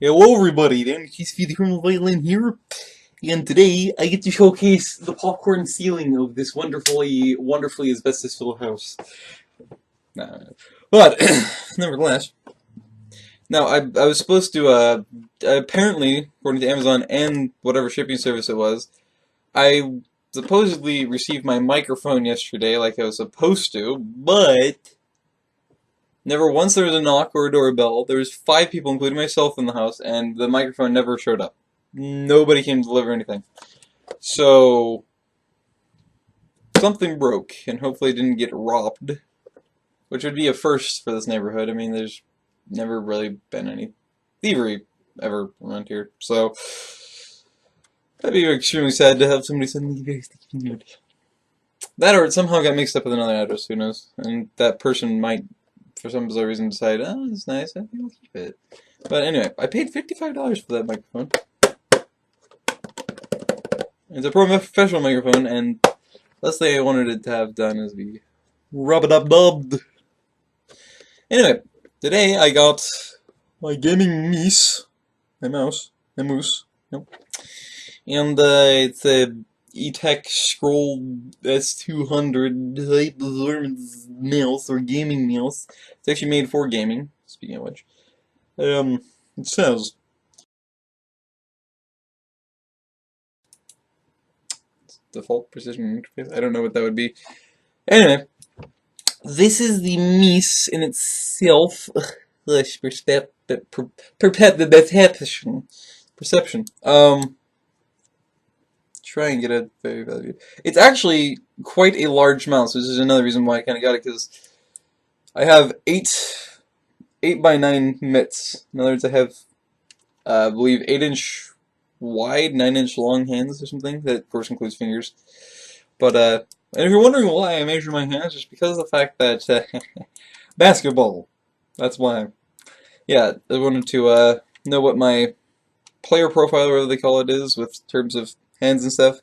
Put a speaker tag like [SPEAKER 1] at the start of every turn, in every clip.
[SPEAKER 1] Hello everybody, TheCriminalViolin here, and today I get to showcase the popcorn ceiling of this wonderfully asbestos-filled house. But, nevertheless, now I was supposed to, apparently, according to Amazon and whatever shipping service it was, I supposedly received my microphone yesterday like I was supposed to, but never once there was a knock or a doorbell. There was 5 people, including myself, in the house, and the microphone never showed up. Nobody came to deliver anything. So, something broke, and hopefully it didn't get robbed. Which would be a first for this neighborhood. I mean, there's never really been any thievery ever around here. So, that'd be extremely sad to have somebody suddenly very sticky. That or it somehow got mixed up with another address, who knows. And that person might, for some bizarre reason, decide, oh, it's nice, I think I'll keep it. But anyway, I paid $55 for that microphone. It's a professional microphone, and last thing I wanted it to have done is be rub-a-dub-dubbed. Anyway, today I got my gaming mouse, nope. And it's a Etekcity S200 high-performance mouse, or gaming mouse. It's actually made for gaming, speaking of which. It says, default precision interface, I don't know what that would be. Anyway, this is the mouse in itself. Perception. Try and get a very value. It's actually quite a large mouse, which is another reason why I kind of got it, because I have 8 by 9 mitts. In other words, I have, I believe, 8-inch wide, 9-inch long hands or something. That, of course, includes fingers. But, and if you're wondering why I measure my hands, it's because of the fact that, basketball. That's why. Yeah, I wanted to, know what my player profile, or whatever they call it, is, with terms of hands and stuff.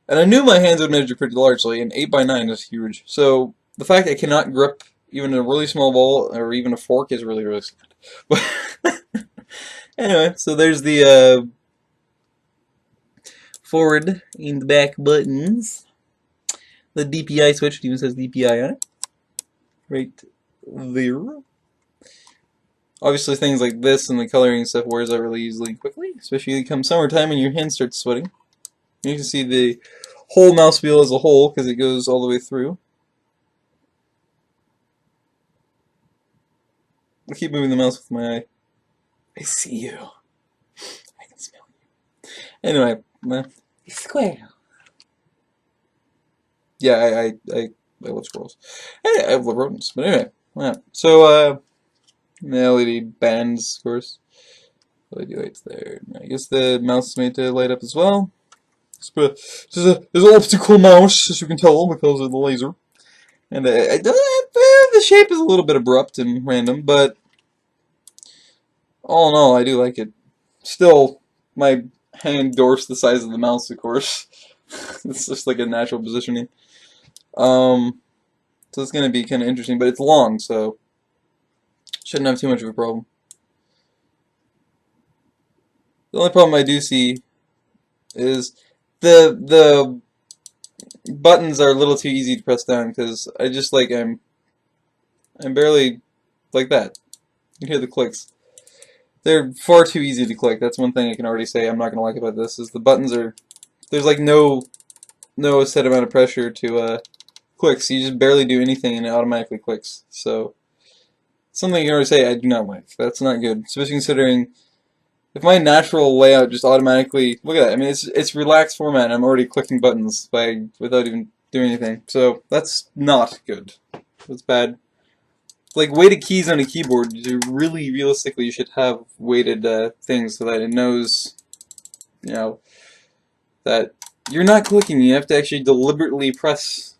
[SPEAKER 1] And I knew my hands would measure pretty largely, and 8 by 9 is huge. So, the fact I cannot grip even a really small ball, or even a fork, is really, really sad. But anyway, so there's the, forward and back buttons. The DPI switch, it even says DPI on it. Right there. Obviously things like this and the coloring and stuff wears out really easily and quickly, especially come summertime and your hand starts sweating. You can see the whole mouse wheel as a whole because it goes all the way through. I keep moving the mouse with my eye. I see you. I can smell you. Anyway, it's square. Yeah, I love squirrels. I love rodents. But anyway, yeah. So, the LED bands, of course. LED lights there. I guess the mouse is made to light up as well. This is an optical mouse, as you can tell, because of the laser. And the shape is a little bit abrupt and random, but all in all, I do like it. Still, my hand dwarfs the size of the mouse, of course. It's just like a natural positioning. So it's going to be kind of interesting, but it's long, so shouldn't have too much of a problem. The only problem I do see is the buttons are a little too easy to press down, because I just like I'm barely like that. You can hear the clicks. They're far too easy to click. That's one thing I can already say I'm not gonna like about this, is the buttons are, there's like no set amount of pressure to click, so you just barely do anything and it automatically clicks. So something you can already say I do not like. That's not good, especially considering if my natural layout just automatically, look at that, I mean it's relaxed format and I'm already clicking buttons without even doing anything. So that's not good. That's bad. Like weighted keys on a keyboard, really realistically you should have weighted things so that it knows, you know, that you're not clicking. You have to actually deliberately press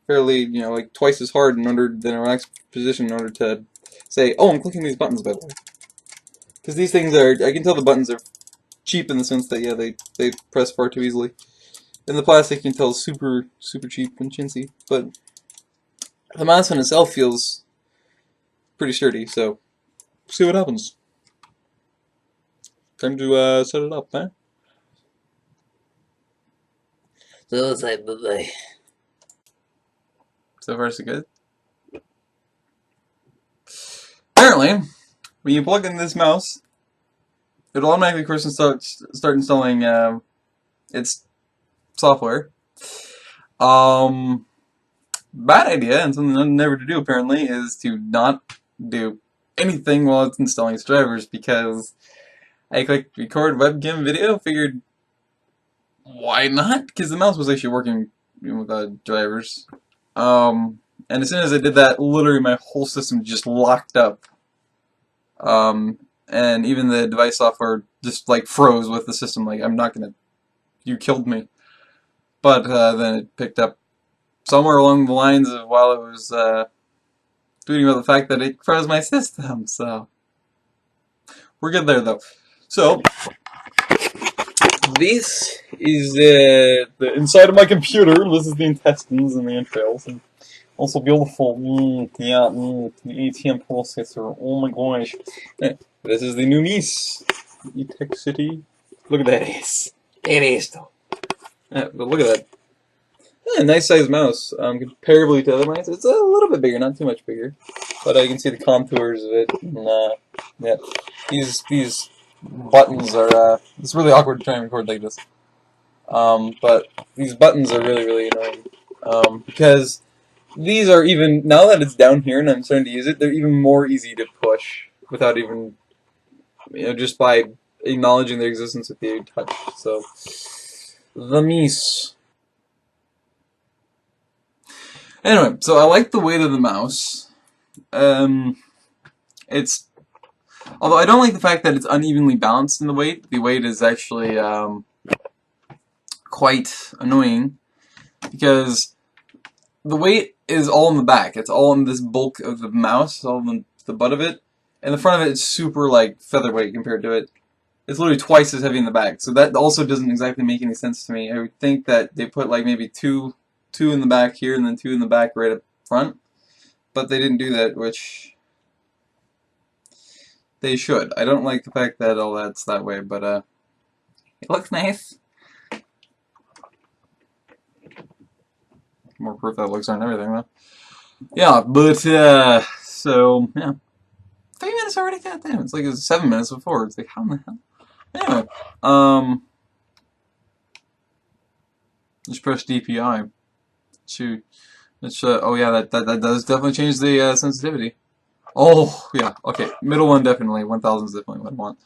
[SPEAKER 1] fairly, you know, like twice as hard in order than a relaxed position in order to say, oh, I'm clicking these buttons, by the way. Because these things are, I can tell the buttons are cheap in the sense that, yeah, they press far too easily. And the plastic you can tell is super cheap and chintzy. But the mouse in itself feels pretty sturdy, so see what happens. time to set it up, huh?
[SPEAKER 2] So let's say bye-bye.
[SPEAKER 1] So far so good. Apparently, when you plug in this mouse, it'll automatically, of course, start installing its software. Bad idea, and something never to do apparently, is to not do anything while it's installing its drivers, because I clicked record webcam video, figured why not? Because the mouse was actually working with the drivers. And as soon as I did that, literally my whole system just locked up. And even the device software just like froze with the system, like, I'm not gonna, you killed me. But then it picked up somewhere along the lines of while it was tweeting about the fact that it froze my system, so we're good there though. So this is the inside of my computer. This is the intestines and the entrails, and also beautiful. Yeah, the ATM processor. Oh my gosh. This is the new niece, Etekcity. Look at that ass. That ass though. But look at that. Yeah, nice sized mouse. Comparably to other mice, it's a little bit bigger, not too much bigger, but I can see the contours of it. And, yeah, these buttons are. It's really awkward to try and record like this. But these buttons are really annoying. Because these are, even now that it's down here and I'm starting to use it, they're even more easy to push without even, just by acknowledging their existence with the touch. So the mice. Anyway, so I like the weight of the mouse. It's, although I don't like the fact that it's unevenly balanced in the weight. The weight is actually quite annoying, because the weight is all in the back. It's all in this bulk of the mouse, all in the butt of it, and the front of it is super like featherweight compared to it. It's literally twice as heavy in the back, so that also doesn't exactly make any sense to me. I would think that they put like maybe two in the back here and then two in the back right up front, but they didn't do that, which they should. I don't like the fact that all that's that way, but it looks nice. More proof that it looks on everything though. Yeah, but so yeah, 3 minutes already. Goddamn, it's like it was 7 minutes before. It's like, how in the hell? Anyway, just press DPI. Shoot. Oh yeah, that does definitely change the sensitivity. Oh yeah, okay. Middle one definitely. 1000 is definitely what I want.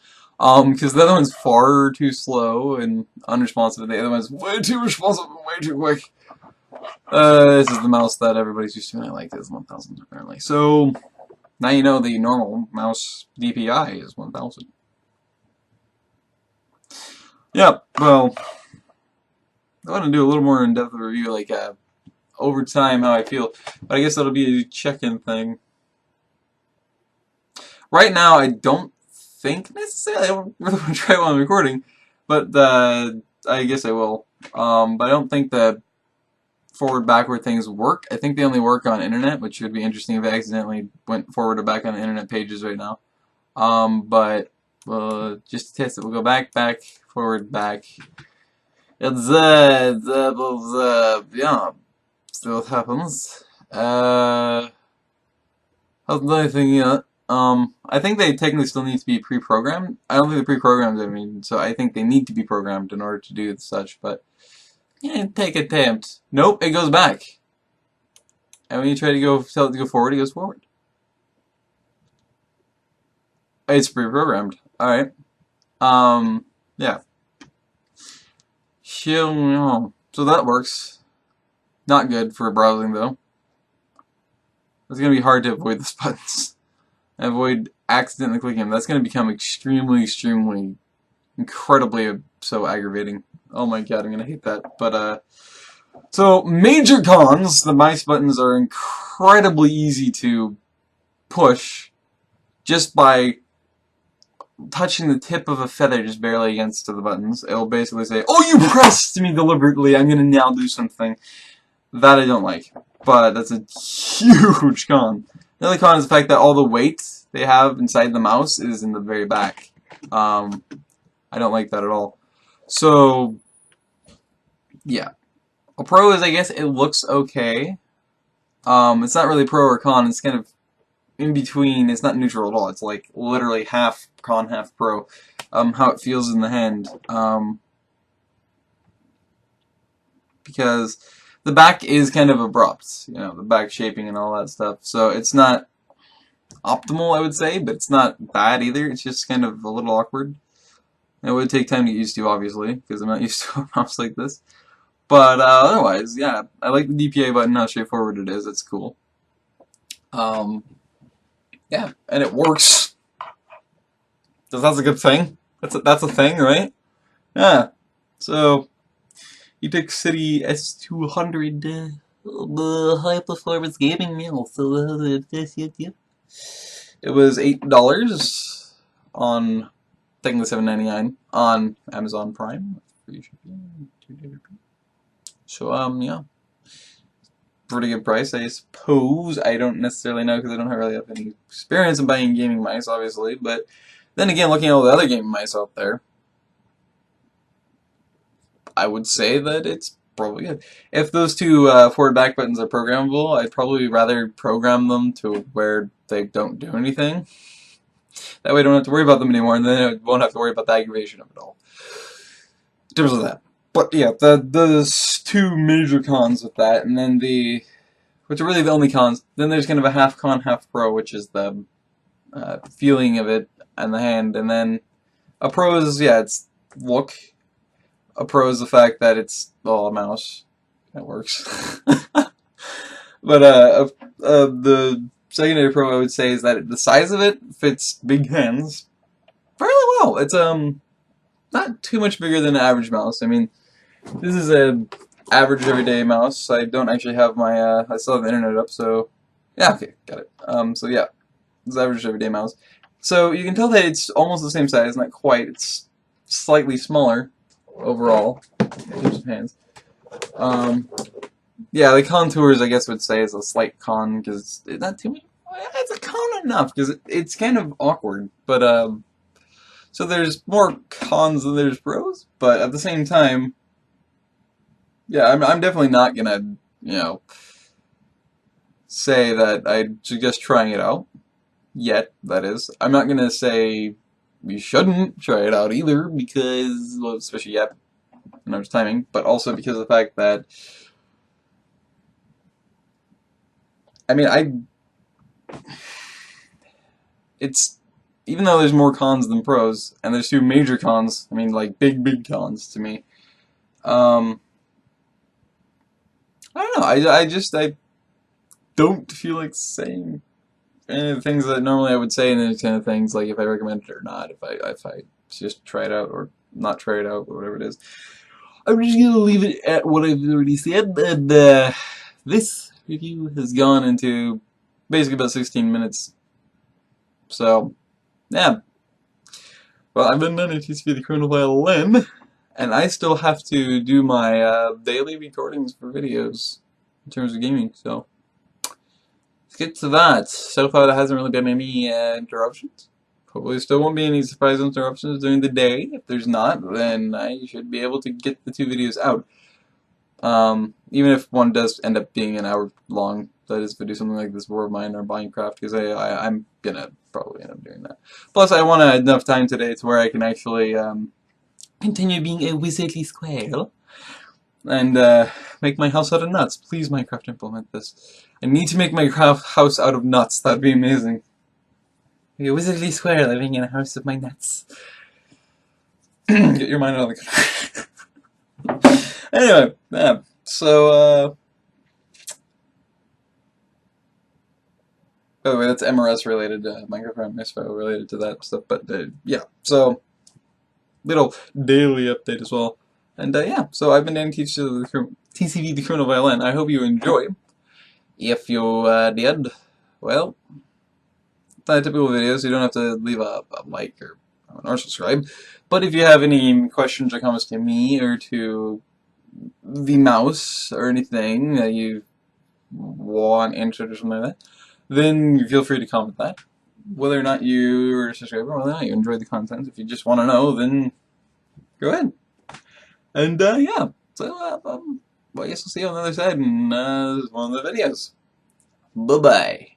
[SPEAKER 1] Because the other one's far too slow and unresponsive, and the other one's way too responsive and way too quick. This is the mouse that everybody's used to, and I like this 1000 apparently. So now you know the normal mouse DPI is 1000. Yeah, well, I want to do a little more in-depth review, like over time, how I feel, but I guess that'll be a check-in thing. Right now, I don't think necessarily, I don't really want to try while I'm recording, but I guess I will. But I don't think the forward-backward things work. I think they only work on internet, which would be interesting if I accidentally went forward or back on internet pages right now. But just to test it, we'll go back, forward, back. It's yeah. See what happens. Hasn't done anything yet. I think they technically still need to be pre-programmed. I don't think they're pre-programmed, I mean, so I think they need to be programmed in order to do such, but yeah, take attempt. Nope, it goes back. And when you try to tell it to go forward, it goes forward. It's pre-programmed. Alright. Yeah. So that works. Not good for browsing though. It's gonna be hard to avoid these buttons. Avoid accidentally clicking them. That's gonna become extremely, incredibly so aggravating. Oh my god, I'm gonna hate that. But so major cons: the mice buttons are incredibly easy to push just by touching the tip of a feather just barely against the buttons. It'll basically say, "Oh, you pressed me deliberately. I'm gonna now do something." That I don't like, but that's a huge con. The other con is the fact that all the weight they have inside the mouse is in the very back. I don't like that at all. So, yeah. A pro is, I guess, it looks okay. It's not really pro or con, it's kind of in between. It's not neutral at all. It's like literally half con, half pro. How it feels in the hand. Because the back is kind of abrupt, the back shaping and all that stuff. So it's not optimal, I would say, but it's not bad either. It's just kind of a little awkward. It would take time to get used to, obviously, because I'm not used to a mouse like this. But otherwise, yeah, I like the DPA button, how straightforward it is. It's cool. Yeah, and it works. So that's a good thing. That's a thing, right? Yeah. So, Etekcity S200, the high performance gaming meal. So, it was $8 on technically $7.99 on Amazon Prime. So yeah, pretty good price, I suppose. I don't necessarily know because I don't really have any experience in buying gaming mice, obviously. But then again, looking at all the other gaming mice out there, I would say that it's probably good. If those two forward back buttons are programmable, I'd probably rather program them to where they don't do anything. That way I don't have to worry about them anymore, and then I won't have to worry about the aggravation of it all. In terms of that. But yeah, there's two major cons with that, and then which are really the only cons. Then there's kind of a half con, half pro, which is the feeling of it and the hand, and then a pro is, yeah, it's look. A pro is the fact that it's, well, a mouse. That works. But the secondary pro I would say is that the size of it fits big hands fairly well. It's not too much bigger than an average mouse. I mean, this is a average everyday mouse. I don't actually have my I still have the internet up, so yeah, okay, got it. So yeah, it's average everyday mouse. So you can tell that it's almost the same size, not quite. It's slightly smaller overall in terms of hands. Yeah, the contours, I guess, would say is a slight con because it's not too much. It's a con enough because it's kind of awkward, but so there's more cons than there's pros, but at the same time, yeah, I'm definitely not gonna, say that I'd suggest trying it out yet. That is, I'm not gonna say you shouldn't try it out either because, well, especially yet, in terms of timing, but also because of the fact that, I mean, it's, even though there's more cons than pros, and there's two major cons, I mean, like, big cons to me, I don't know, I don't feel like saying any of the things that normally I would say in these kind of things, like if I recommend it or not, if I just try it out or not try it out, or whatever it is. I'm just gonna leave it at what I've already said, and this review has gone into basically about 16 minutes. So, yeah. Well, I've been done at TheCriminalViolin, and I still have to do my daily recordings for videos in terms of gaming, so let's get to that. So far, there hasn't really been any interruptions. Hopefully, there still won't be any surprise interruptions during the day. If there's not, then I should be able to get the two videos out. Even if one does end up being an hour long, that is, if I do something like this War of Mine or Minecraft, because I'm gonna probably end up doing that. Plus, I want enough time today to where I can actually continue being a wizardly square and make my house out of nuts. Please, Minecraft, implement this. I need to make my house out of nuts. That'd be amazing. A wizardly square living in a house of my nuts. Get your mind out of the Anyway, yeah. So, by the way, that's MRS related, Minecraft Misfile related to that stuff, but yeah, so, little daily update as well. And yeah, so I've been doing TCV the Criminal Violin. I hope you enjoy. If you did, well, not typical videos, you don't have to leave a like or subscribe. But if you have any questions or comments to me or to the mouse or anything that you want answered or something like that, then feel free to comment that. Whether or not you are a subscriber, whether or not you enjoy the content, if you just want to know, then go ahead. And yeah, so well, I guess we'll see you on the other side in one of the videos. Bye bye.